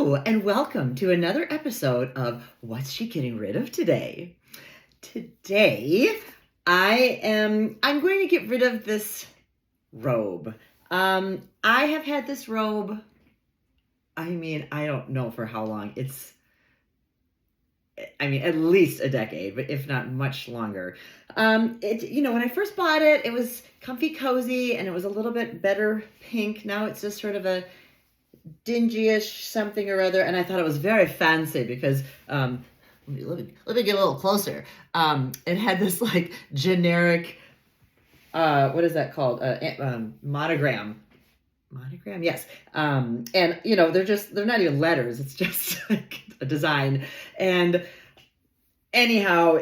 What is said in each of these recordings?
Hello, and welcome to another episode of What's She Getting Rid of Today? Today, I'm going to get rid of this robe. I have had this robe, I don't know for how long. At least a decade, but if not much longer. When I first bought it, it was comfy cozy and it was a little bit better pink. Now it's just sort of a dingy-ish something or other, and I thought it was very fancy because let me get a little closer. It had this like generic what is that called, monogram, yes. And they're not even letters, it's just like a design. And anyhow,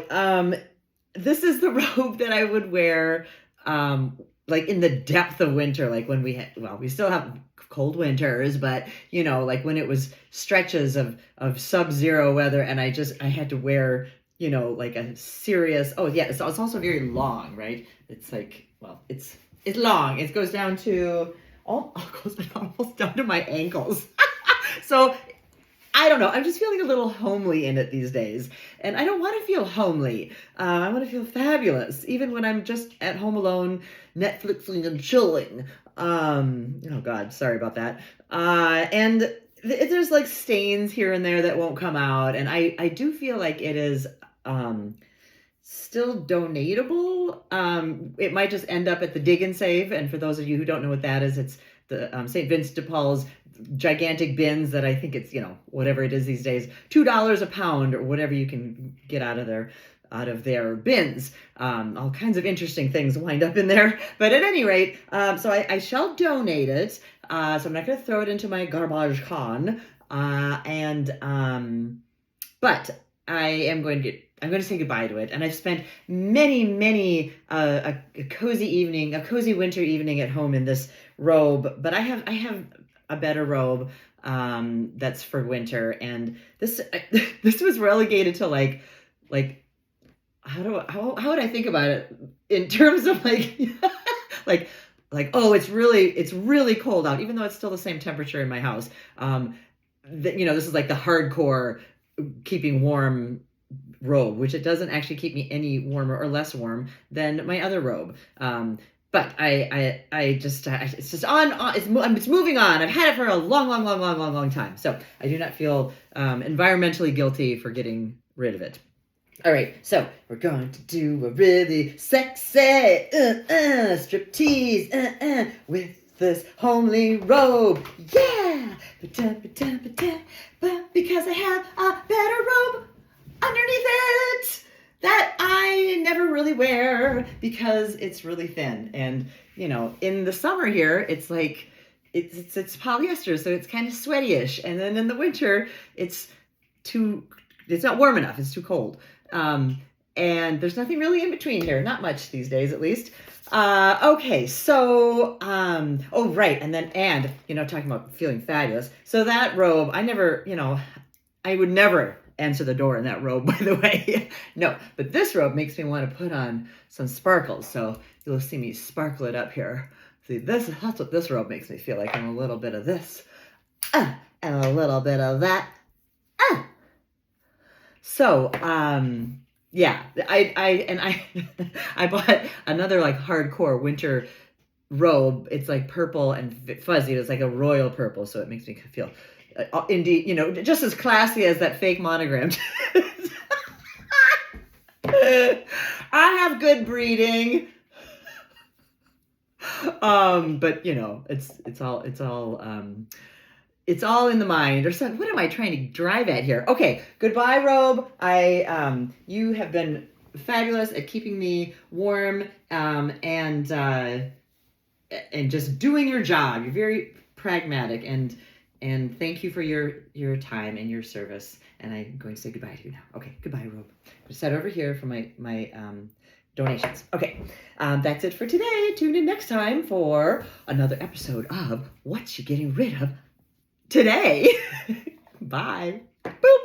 this is the robe that I would wear like in the depth of winter, like when we still have cold winters, but like when it was stretches of sub-zero weather, and I had to wear like a serious, it's also very long, right? It's like, it's long. It goes down to almost down to my ankles. So I don't know. I'm just feeling a little homely in it these days. And I don't want to feel homely. I want to feel fabulous, even when I'm just at home alone, Netflixing and chilling. Oh God, sorry about that. And there's like stains here and there that won't come out. And I do feel like it is still donatable. It might just end up at the Dig and Save. And for those of you who don't know what that is, it's the St. Vincent de Paul's gigantic bins that I think it's, whatever it is these days, $2 a pound or whatever you can get out of their bins. All kinds of interesting things wind up in there. But at any rate, so I shall donate it. So I'm not going to throw it into my garbage can. But I'm going to say goodbye to it. And I've spent many a cozy winter evening at home in this robe. But I have a better robe that's for winter, and this was relegated to like how would I think about it in terms of like it's really cold out, even though it's still the same temperature in my house. This is like the hardcore keeping warm robe, which it doesn't actually keep me any warmer or less warm than my other robe. But it's moving on. I've had it for a long time. So I do not feel environmentally guilty for getting rid of it. All right, so we're going to do a really sexy striptease with this homely robe. Yeah! But because I have a better robe underneath it that I never really wear because it's really thin. And, in the summer here, it's like, it's polyester, so it's kind of sweaty-ish. And then in the winter, it's not warm enough. It's too cold. And there's nothing really in between here. Not much these days, at least. Okay, so, right. And talking about feeling fabulous. So that robe, I would never answer the door in that robe, by the way. No, but this robe makes me want to put on some sparkles. So you'll see me sparkle it up here. See, that's what this robe makes me feel like. I'm a little bit of this, and a little bit of that. So, yeah, I bought another like hardcore winter robe. It's like purple and fuzzy. It's like a royal purple, so it makes me feel indeed, just as classy as that fake monogram. I have good breeding. But it's all in the mind, or something. What am I trying to drive at here? Okay, goodbye, robe. You have been fabulous at keeping me warm, and just doing your job. You're very pragmatic, and thank you for your time and your service. And I'm going to say goodbye to you now. Okay, goodbye, robe. I'm going to set over here for my donations. Okay, that's it for today. Tune in next time for another episode of What's She Getting Rid of Today. Bye. Boop.